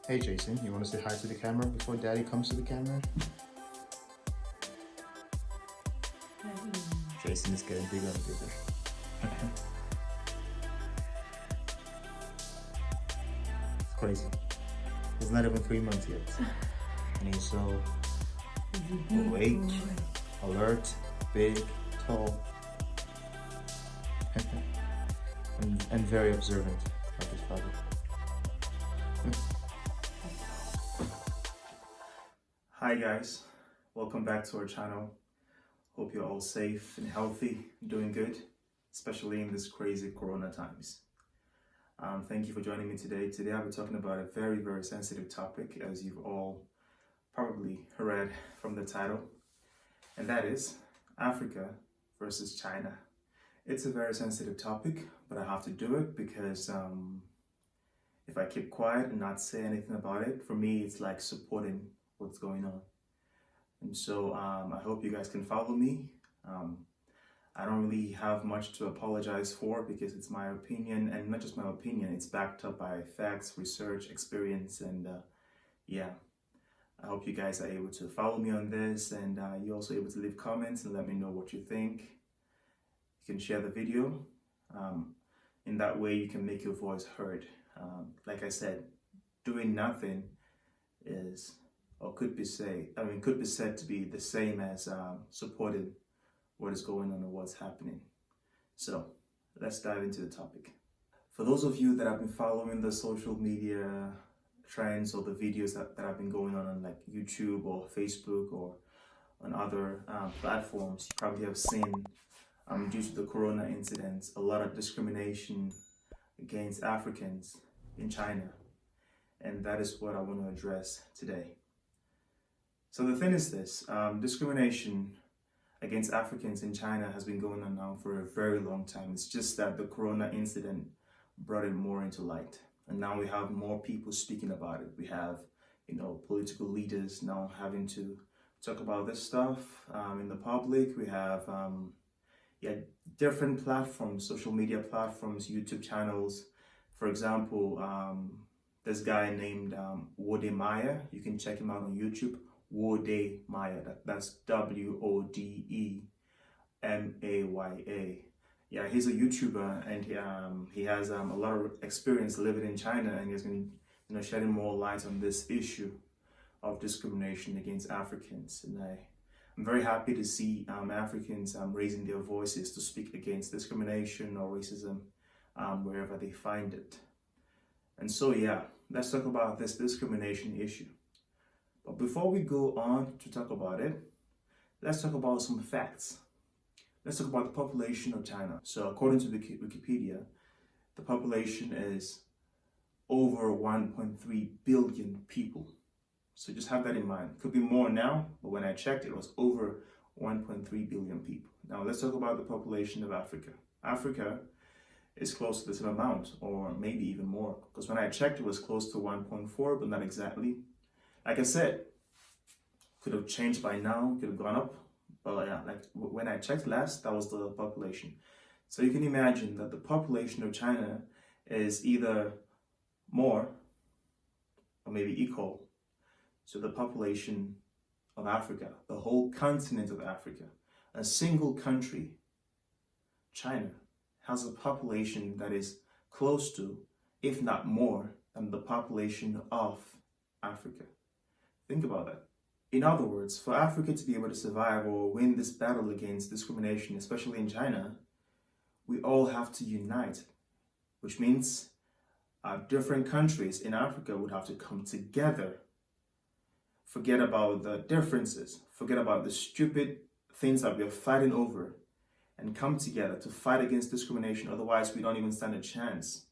Hey Jason, you want to say hi to the camera before Daddy comes to the camera? Jason is getting bigger and bigger. It's crazy. He's not even 3 months yet. And he's so awake, alert, big, tall, and very observant like his father. Hi guys, welcome back to our channel. Hope you're all safe and healthy, doing good, especially in this crazy corona times. Thank you for joining me today. Today I'll be talking about a very, very sensitive topic, as you've all probably read from the title, and that is Africa versus China. It's a very sensitive topic, but I have to do it because if I keep quiet and not say anything about it, for me it's like supporting what's going on. And so I hope you guys can follow me. I don't really have much to apologize for because it's my opinion, and not just my opinion, it's backed up by facts, research, experience, and yeah. I hope you guys are able to follow me on this, and you're also able to leave comments and let me know what you think. You can share the video. In that way you can make your voice heard. Like I said, doing nothing is, or could be said to be the same as supporting what is going on and what's happening. So let's dive into the topic. For those of you that have been following the social media trends or the videos that have been going on like YouTube or Facebook or on other platforms, you probably have seen, due to the corona incidents, a lot of discrimination against Africans in China. And that is what I want to address today. So the thing is this, discrimination against Africans in China has been going on now for a very long time. It's just that the corona incident brought it more into light. And now we have more people speaking about it. We have, political leaders now having to talk about this stuff in the public. We have different platforms, social media platforms, YouTube channels. For example, this guy named Wode Maya. You can check him out on YouTube. Wode Maya. That's Wodemaya. Yeah, he's a YouTuber, and he has a lot of experience living in China, and he's been shedding more light on this issue of discrimination against Africans. And I'm very happy to see Africans raising their voices to speak against discrimination or racism wherever they find it. And so yeah, let's talk about this discrimination issue. But before we go on to talk about it, let's talk about some facts. Let's talk about the population of China. So according to Wikipedia, the population is over 1.3 billion people. So just have that in mind. Could be more now, but when I checked, it was over 1.3 billion people. Now let's talk about the population of Africa. Africa is close to the same amount, or maybe even more, because when I checked, it was close to 1.4, but not exactly. Like I said, could have changed by now, could have gone up. But yeah, like when I checked last, that was the population. So you can imagine that the population of China is either more or maybe equal to the population of Africa, the whole continent of Africa. A single country, China, has a population that is close to, if not more, than the population of Africa. Think about that. In other words, for Africa to be able to survive or win this battle against discrimination, especially in China, we all have to unite, which means different countries in Africa would have to come together. Forget about the differences, forget about the stupid things that we are fighting over, and come together to fight against discrimination. Otherwise, we don't even stand a chance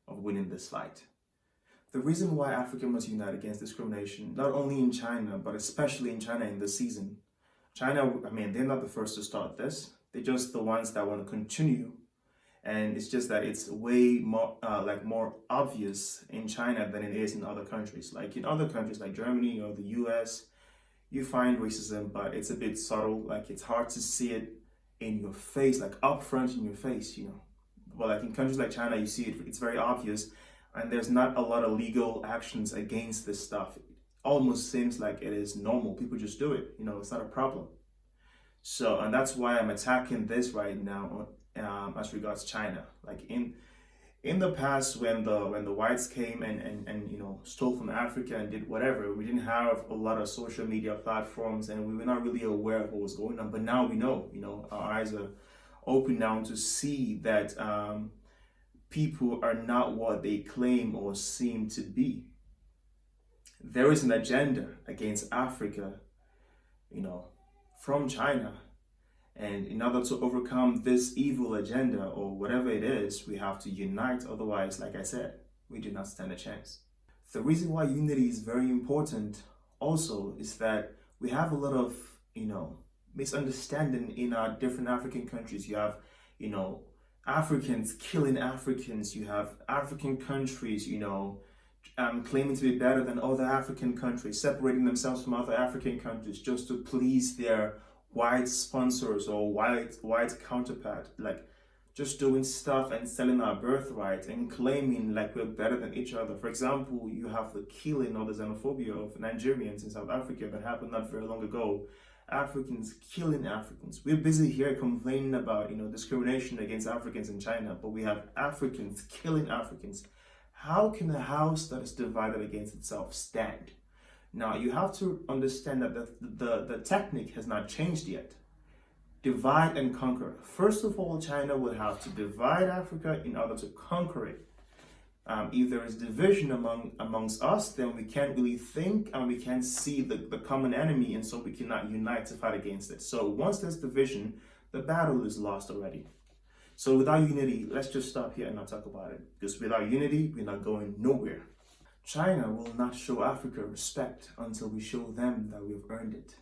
of winning this fight. The reason why Africa must unite against discrimination, not only in China, but especially in China in this season. China, they're not the first to start this. They're just the ones that want to continue. And it's just that it's way more, more obvious in China than it is in other countries. Like in other countries like Germany or the US, you find racism, but it's a bit subtle. Like it's hard to see it in your face, like up front in your face, But like in countries like China, you see it, it's very obvious. and there's not a lot of legal actions against this stuff. It almost seems like it is normal. People just do it. It's not a problem. So, and that's why I'm attacking this right now as regards China. Like in the past, when the whites came and stole from Africa and did whatever, we didn't have a lot of social media platforms, and we were not really aware of what was going on. But now we know. Our eyes are open now to see that people are not what they claim or seem to be. There is an agenda against Africa, from China. And in order to overcome this evil agenda or whatever it is, we have to unite. Otherwise, like I said, we do not stand a chance. The reason why unity is very important also is that we have a lot of, misunderstanding in our different African countries. You have, Africans killing Africans. You have African countries, claiming to be better than other African countries, separating themselves from other African countries just to please their white sponsors or white counterpart, like just doing stuff and selling our birthright and claiming like we're better than each other. For example, you have the killing or the xenophobia of Nigerians in South Africa that happened not very long ago. Africans killing Africans. We're busy here complaining about discrimination against Africans in China, but we have Africans killing Africans. How can a house that is divided against itself stand? Now, you have to understand that the technique has not changed yet. Divide and conquer. First of all, China would have to divide Africa in order to conquer it. If there is division amongst us, then we can't really think and we can't see the common enemy, and so we cannot unite to fight against it. So once there's division, the battle is lost already. So without unity, let's just stop here and not talk about it. Because without unity, we're not going nowhere. China will not show Africa respect until we show them that we've earned it,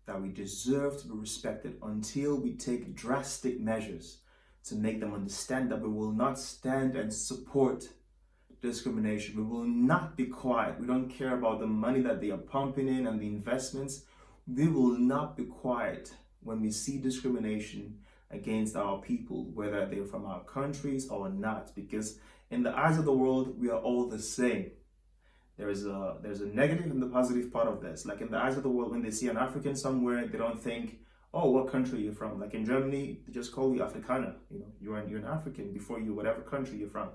that we deserve to be respected, until we take drastic measures to make them understand that we will not stand and support discrimination. We will not be quiet. We don't care about the money that they are pumping in and the investments. We will not be quiet when we see discrimination against our people, whether they're from our countries or not, because in the eyes of the world, we are all the same. There's a negative and the positive part of this. Like in the eyes of the world, when they see an African somewhere, they don't think, oh, what country you're from. Like in Germany, they just call you Afrikaner. You're an African before you, whatever country you're from.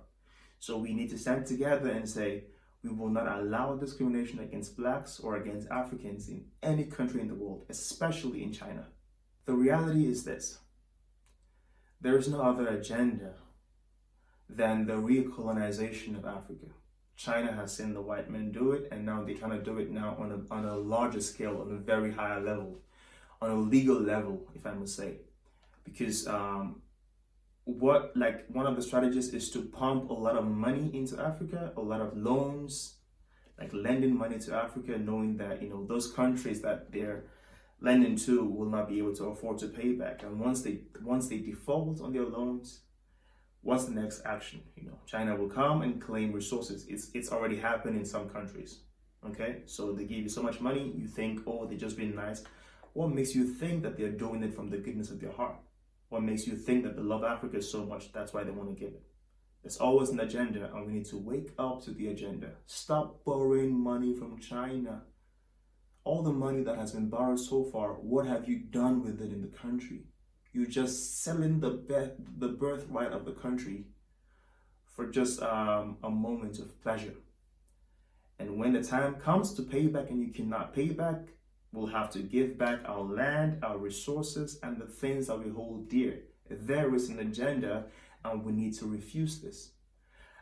So we need to stand together and say, we will not allow discrimination against blacks or against Africans in any country in the world, especially in China. The reality is this. There is no other agenda than the recolonization of Africa. China has seen the white men do it, and now they kind of do it now on a larger scale, on a very higher level, on a legal level, if I must say. Because one of the strategies is to pump a lot of money into Africa, a lot of loans, like lending money to Africa, knowing that those countries that they're lending to will not be able to afford to pay back. And once they default on their loans, what's the next action? China will come and claim resources. It's already happened in some countries. Okay, so they give you so much money, you think, oh, they're just being nice. What makes you think that they're doing it from the goodness of their heart? What makes you think that they love Africa so much, that's why they want to give it? There's always an agenda, and we need to wake up to the agenda. Stop borrowing money from China. All the money that has been borrowed so far, what have you done with it in the country? You're just selling the birthright of the country for just a moment of pleasure. And when the time comes to pay back and you cannot pay back, we'll have to give back our land, our resources, and the things that we hold dear. There is an agenda, and we need to refuse this.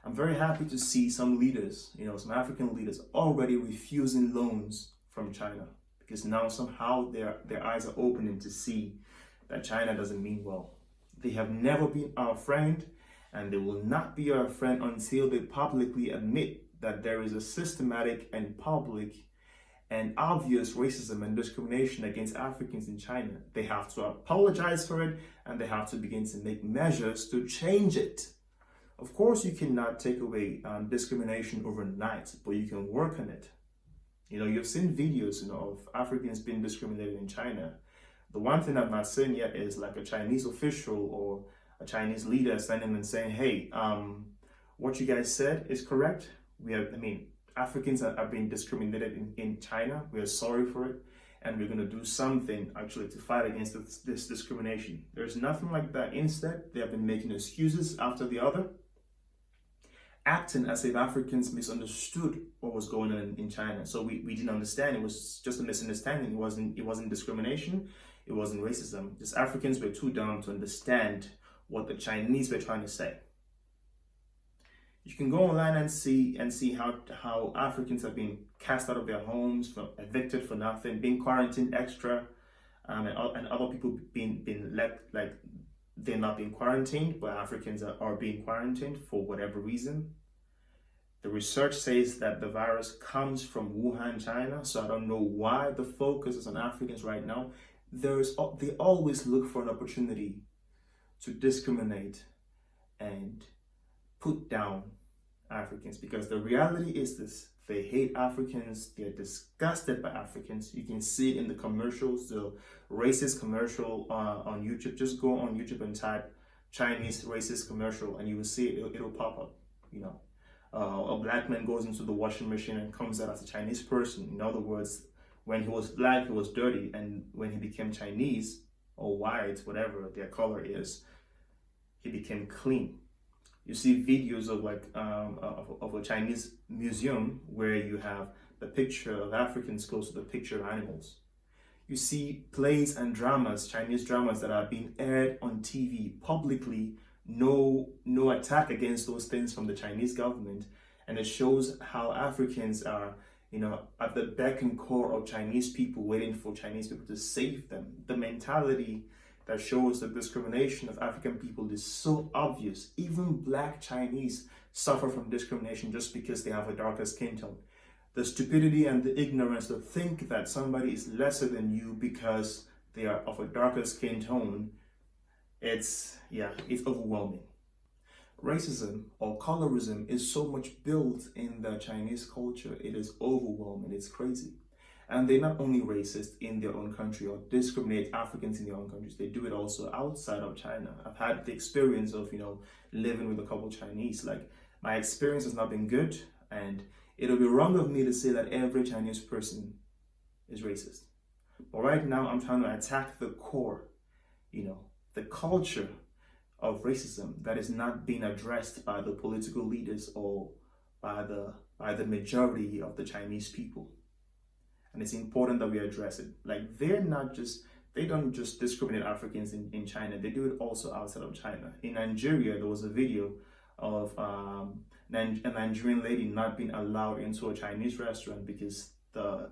I'm very happy to see some leaders, some African leaders already refusing loans from China, because now somehow their eyes are opening to see that China doesn't mean well. They have never been our friend, and they will not be our friend until they publicly admit that there is a systematic and public and obvious racism and discrimination against Africans in China. They have to apologize for it, and they have to begin to make measures to change it. Of course, you cannot take away discrimination overnight, but you can work on it. You've seen videos, of Africans being discriminated in China. The one thing I've not seen yet is like a Chinese official or a Chinese leader standing and saying, hey, What you guys said is correct. Africans are being discriminated in China. We are sorry for it. And we're going to do something actually to fight against this discrimination. There's nothing like that. Instead, they have been making excuses after the other, acting as if Africans misunderstood what was going on in China. So we didn't understand. It was just a misunderstanding. It wasn't discrimination. It wasn't racism. Just Africans were too dumb to understand what the Chinese were trying to say. You can go online and see how Africans have been cast out of their homes, evicted for nothing, being quarantined extra, and other people being let like they're not being quarantined, but Africans are being quarantined for whatever reason. The research says that the virus comes from Wuhan, China, so I don't know why the focus is on Africans right now. They always look for an opportunity to discriminate and put down Africans, because the reality is this: they hate Africans, they're disgusted by Africans. You can see it in the commercials, the racist commercial on YouTube. Just go on YouTube and type Chinese racist commercial and you will see it, it'll pop up. A black man goes into the washing machine and comes out as a Chinese person. In other words, when he was black, he was dirty, and when he became Chinese or white, whatever their color is, he became clean. You see videos of of a Chinese museum where you have the picture of Africans close to the picture of animals. You see plays and dramas, Chinese dramas that are being aired on TV publicly. No attack against those things from the Chinese government, and it shows how Africans are, at the beck and call of Chinese people, waiting for Chinese people to save them. The mentality that shows the discrimination of African people is so obvious. Even black Chinese suffer from discrimination just because they have a darker skin tone. The stupidity and the ignorance to think that somebody is lesser than you because they are of a darker skin tone, it's overwhelming. Racism or colorism is so much built in the Chinese culture. It is overwhelming. It's crazy. And they're not only racist in their own country or discriminate Africans in their own countries, they do it also outside of China. I've had the experience of, living with a couple of Chinese. Like, my experience has not been good, and it'll be wrong of me to say that every Chinese person is racist. But right now, I'm trying to attack the core, the culture of racism that is not being addressed by the political leaders or by the majority of the Chinese people. And it's important that we address it. Like, they don't just discriminate Africans in China, they do it also outside of China. In Nigeria, there was a video of a Nigerian lady not being allowed into a Chinese restaurant because the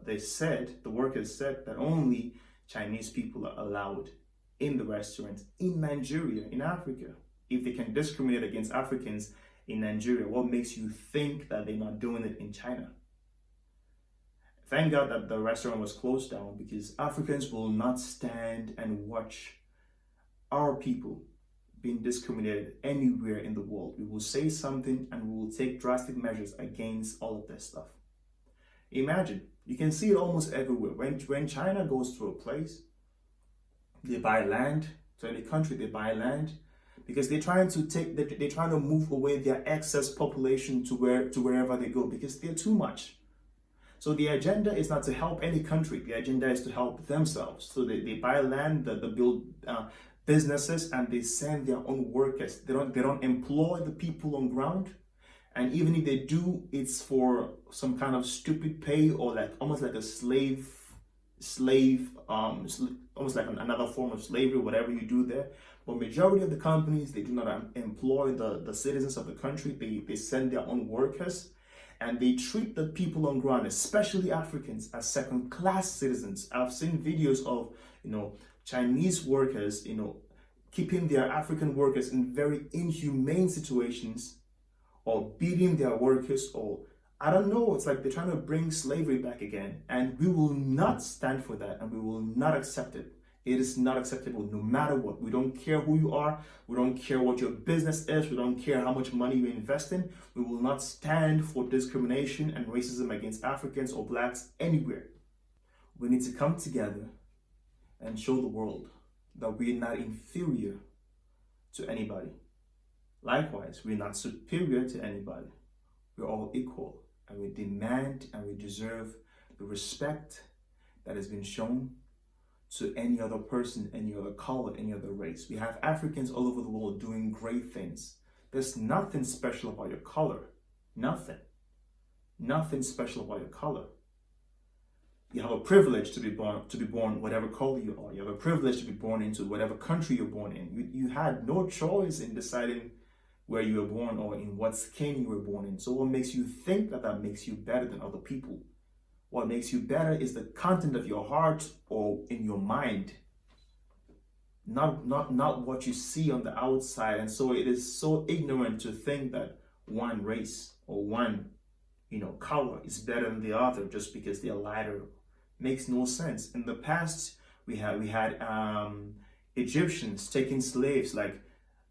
workers said that only Chinese people are allowed in the restaurant in Nigeria, in Africa. If they can discriminate against Africans in Nigeria, what makes you think that they're not doing it in China? Thank God that the restaurant was closed down, because Africans will not stand and watch our people being discriminated anywhere in the world. We will say something and we will take drastic measures against all of this stuff. Imagine, you can see it almost everywhere. When China goes to a place, they buy land. To any country, they buy land because they're trying to move away their excess population to wherever they go, because they're too much. So the agenda is not to help any country. The agenda is to help themselves. So they buy land, they build businesses, and they send their own workers. They don't employ the people on ground. And even if they do, it's for some kind of stupid pay, or almost like a slave, almost like another form of slavery, whatever you do there. But majority of the companies, they do not employ the citizens of the country. They send their own workers. And they treat the people on ground, especially Africans, as second-class citizens. I've seen videos of, Chinese workers, keeping their African workers in very inhumane situations, or beating their workers, or I don't know. It's like they're trying to bring slavery back again. And we will not stand for that, and we will not accept it. It is not acceptable no matter what. We don't care who you are. We don't care what your business is. We don't care how much money you invest in. We will not stand for discrimination and racism against Africans or blacks anywhere. We need to come together and show the world that we're not inferior to anybody. Likewise, we're not superior to anybody. We're all equal, and we demand and we deserve the respect that has been shown to any other person, any other color, any other race. We have Africans all over the world doing great things. There's nothing special about your color. Nothing. Nothing special about your color. You have a privilege to be born whatever color you are. You have a privilege to be born into whatever country you're born in. You had no choice in deciding where you were born or in what skin you were born in. So what makes you think that makes you better than other people? What makes you better is the content of your heart or in your mind, not what you see on the outside. And so it is so ignorant to think that one race or one, color is better than the other just because they're lighter. Makes no sense. In the past, we had Egyptians taking slaves. Like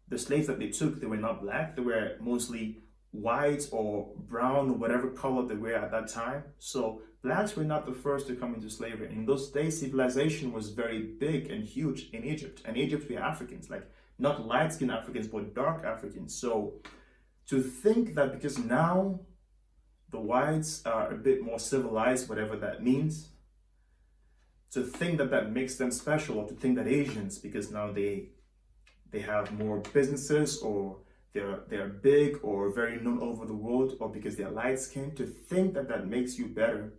the slaves that they took, they were not black. They were mostly white or brown or whatever color they were at that time. So blacks were not the first to come into slavery. In those days, civilization was very big and huge in Egypt. And Egypt, we are Africans, like not light-skinned Africans, but dark Africans. So to think that because now the whites are a bit more civilized, whatever that means, to think that makes them special, or to think that Asians, because now they have more businesses, or they're big or very known over the world, or because they're light-skinned, to think that makes you better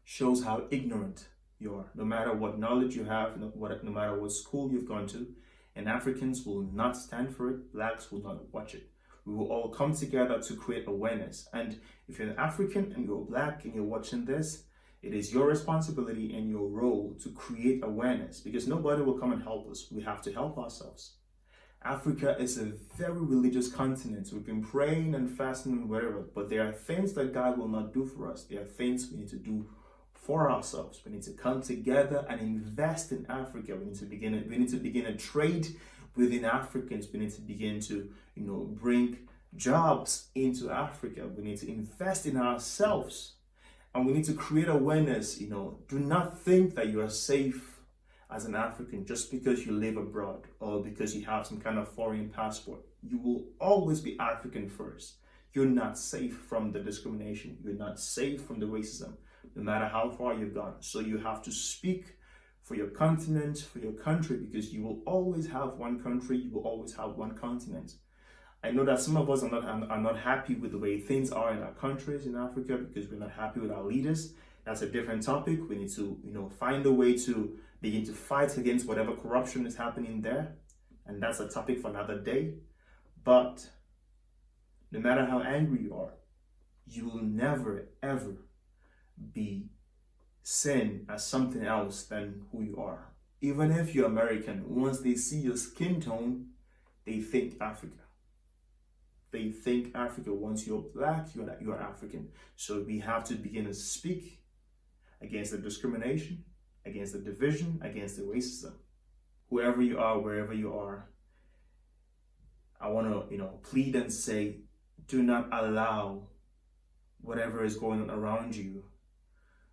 shows how ignorant you are. No matter what knowledge you have, no matter what school you've gone to, and Africans will not stand for it, blacks will not watch it. We will all come together to create awareness. And if you're an African and you're black and you're watching this, it is your responsibility and your role to create awareness, because nobody will come and help us. We have to help ourselves. Africa is a very religious continent. We've been praying and fasting and whatever, but there are things that God will not do for us. There are things we need to do for ourselves. We need to come together and invest in Africa. We need to begin a trade within Africans. We need to begin to, bring jobs into Africa. We need to invest in ourselves. And we need to create awareness. Do not think that you are safe as an African just because you live abroad or because you have some kind of foreign passport. You will always be African first. You're not safe from the discrimination. You're not safe from the racism, no matter how far you've gone. So you have to speak for your continent, for your country, because you will always have one country. You will always have one continent. I know that some of us are not happy with the way things are in our countries in Africa because we're not happy with our leaders. That's a different topic. We need to, find a way to begin to fight against whatever corruption is happening there. And that's a topic for another day. But no matter how angry you are, you will never, ever be seen as something else than who you are. Even if you're American, once they see your skin tone, they think Africa. They think Africa. Once you're black, you're African. So we have to begin to speak against the discrimination, against the division, against the racism. Whoever you are, wherever you are, I want to, plead and say, do not allow whatever is going on around you,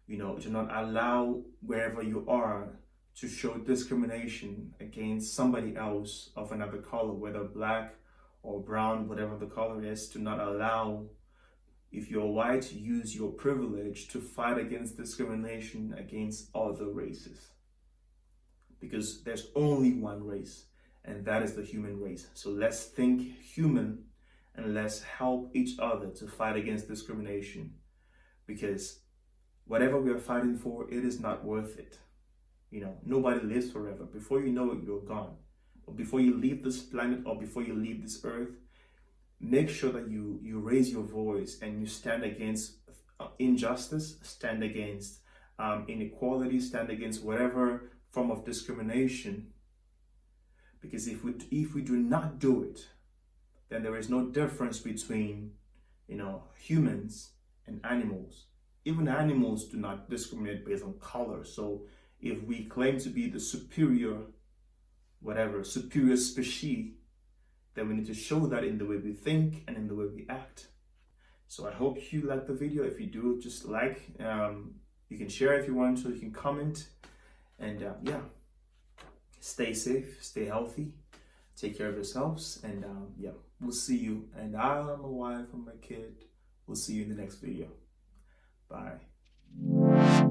do not allow wherever you are to show discrimination against somebody else of another color, whether black or brown, whatever the color is. Do not allow, if you're white, use your privilege to fight against discrimination against other races. Because there's only one race, and that is the human race. So let's think human and let's help each other to fight against discrimination. Because whatever we are fighting for, it is not worth it. Nobody lives forever. Before you know it, you're gone. Or before you leave this planet or before you leave this earth, make sure that you raise your voice and you stand against injustice, stand against inequality, stand against whatever form of discrimination. Because if we do not do it, then there is no difference between humans and animals. Even animals do not discriminate based on color. So if we claim to be the superior species, then we need to show that in the way we think and in the way we act. So I hope you like the video. If you do, just like. You can share if you want to. You can comment. And stay safe, stay healthy. Take care of yourselves, and yeah, we'll see you. And I, my wife, and my kid, we'll see you in the next video. Bye.